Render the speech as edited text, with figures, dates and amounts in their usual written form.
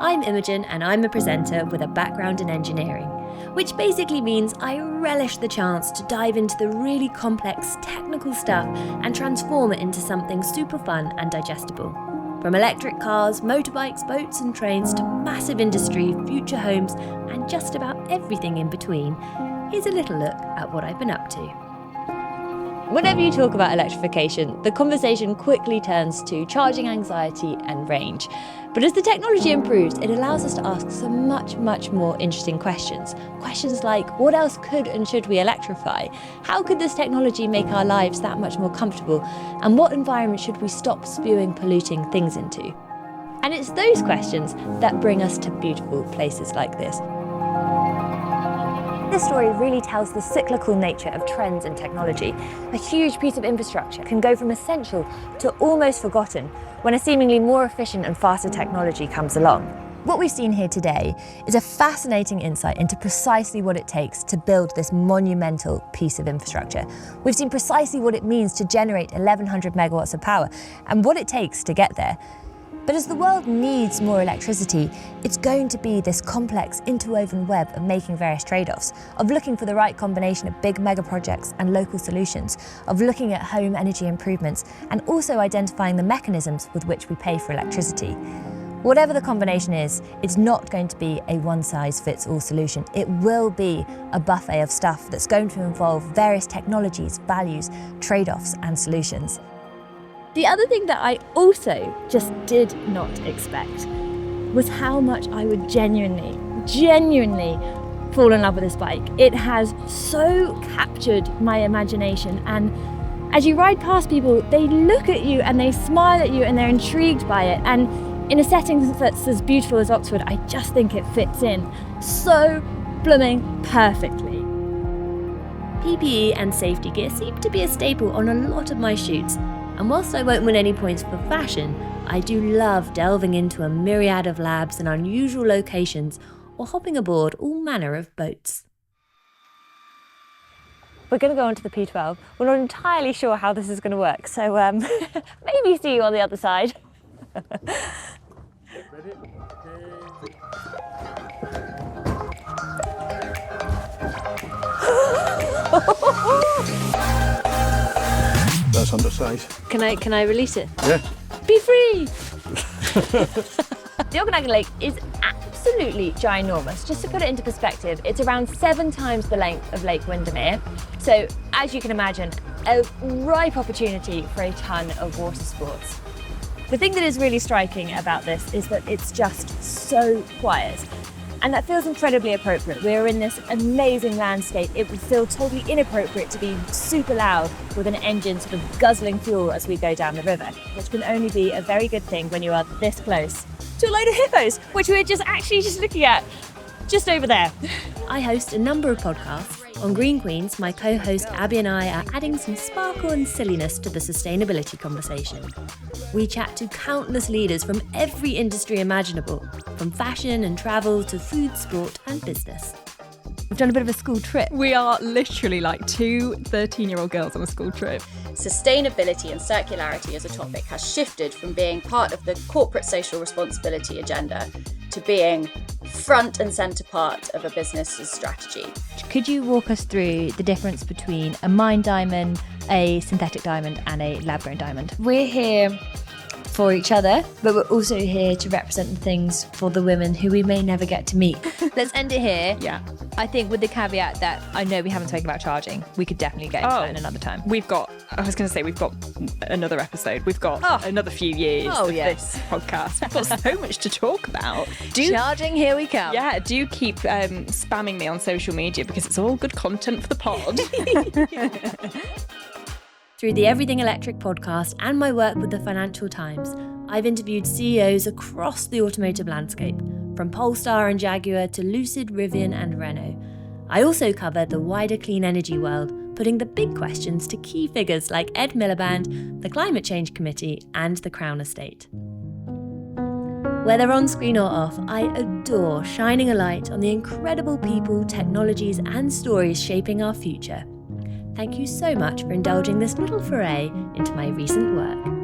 I'm Imogen and I'm a presenter with a background in engineering, which basically means I relish the chance to dive into the really complex technical stuff and transform it into something super fun and digestible. From electric cars, motorbikes, boats and trains to massive industry, future homes and just about everything in between, here's a little look at what I've been up to. Whenever you talk about electrification, the conversation quickly turns to charging anxiety and range. But as the technology improves, it allows us to ask some much more interesting questions. Questions like, what else could and should we electrify? How could this technology make our lives that much more comfortable? And what environment should we stop spewing polluting things into? And it's those questions that bring us to beautiful places like this. This story really tells the cyclical nature of trends in technology. A huge piece of infrastructure can go from essential to almost forgotten when a seemingly more efficient and faster technology comes along. What we've seen here today is a fascinating insight into precisely what it takes to build this monumental piece of infrastructure. We've seen precisely what it means to generate 1,100 megawatts of power and what it takes to get there. But as the world needs more electricity, it's going to be this complex interwoven web of making various trade-offs, of looking for the right combination of big mega projects and local solutions, of looking at home energy improvements, and also identifying the mechanisms with which we pay for electricity. Whatever the combination is, it's not going to be a one-size-fits-all solution. It will be a buffet of stuff that's going to involve various technologies, values, trade-offs, and solutions. The other thing that I also just did not expect was how much I would genuinely fall in love with this bike. It has so captured my imagination, and as you ride past people, they look at you and they smile at you and they're intrigued by it. And in a setting that's as beautiful as Oxford, I just think it fits in so blooming perfectly. PPE and safety gear seem to be a staple on a lot of my shoots. And whilst I won't win any points for fashion, I do love delving into a myriad of labs and unusual locations or hopping aboard all manner of boats. We're going to go onto the P12. We're not entirely sure how this is going to work, so maybe see you on the other side. That's undersized. Can I release it? Yeah. Be free! The Okanagan Lake is absolutely ginormous. Just to put it into perspective, it's around 7 times the length of Lake Windermere. So, as you can imagine, a ripe opportunity for a ton of water sports. The thing that is really striking about this is that it's just so quiet. And that feels incredibly appropriate. We're in this amazing landscape. It would feel totally inappropriate to be super loud with an engine sort of guzzling fuel as we go down the river, which can only be a very good thing when you are this close to a load of hippos, which we're just looking at just over there. I host a number of podcasts. On Green Queens, my co-host Abby and I are adding some sparkle and silliness to the sustainability conversation. We chat to countless leaders from every industry imaginable, from fashion and travel to food, sport and business. We've done a bit of a school trip. We are literally like 2 13-year-old girls on a school trip. Sustainability and circularity as a topic has shifted from being part of the corporate social responsibility agenda to being front and centre part of a business's strategy. Could you walk us through the difference between a mined diamond, a synthetic diamond and a lab-grown diamond? We're here for each other, but we're also here to represent the things for the women who we may never get to meet. Let's end it here. Yeah. I think with the caveat that I know we haven't spoken about charging. We could definitely get into that another time. We've got another episode. We've got another few years of this podcast. We've got so much to talk about. Charging, here we come. Yeah, do keep spamming me on social media because it's all good content for the pod. Through the Everything Electric podcast and my work with the Financial Times, I've interviewed CEOs across the automotive landscape, from Polestar and Jaguar to Lucid, Rivian and Renault. I also cover the wider clean energy world, putting the big questions to key figures like Ed Miliband, the Climate Change Committee and the Crown Estate. Whether on screen or off, I adore shining a light on the incredible people, technologies and stories shaping our future. Thank you so much for indulging this little foray into my recent work.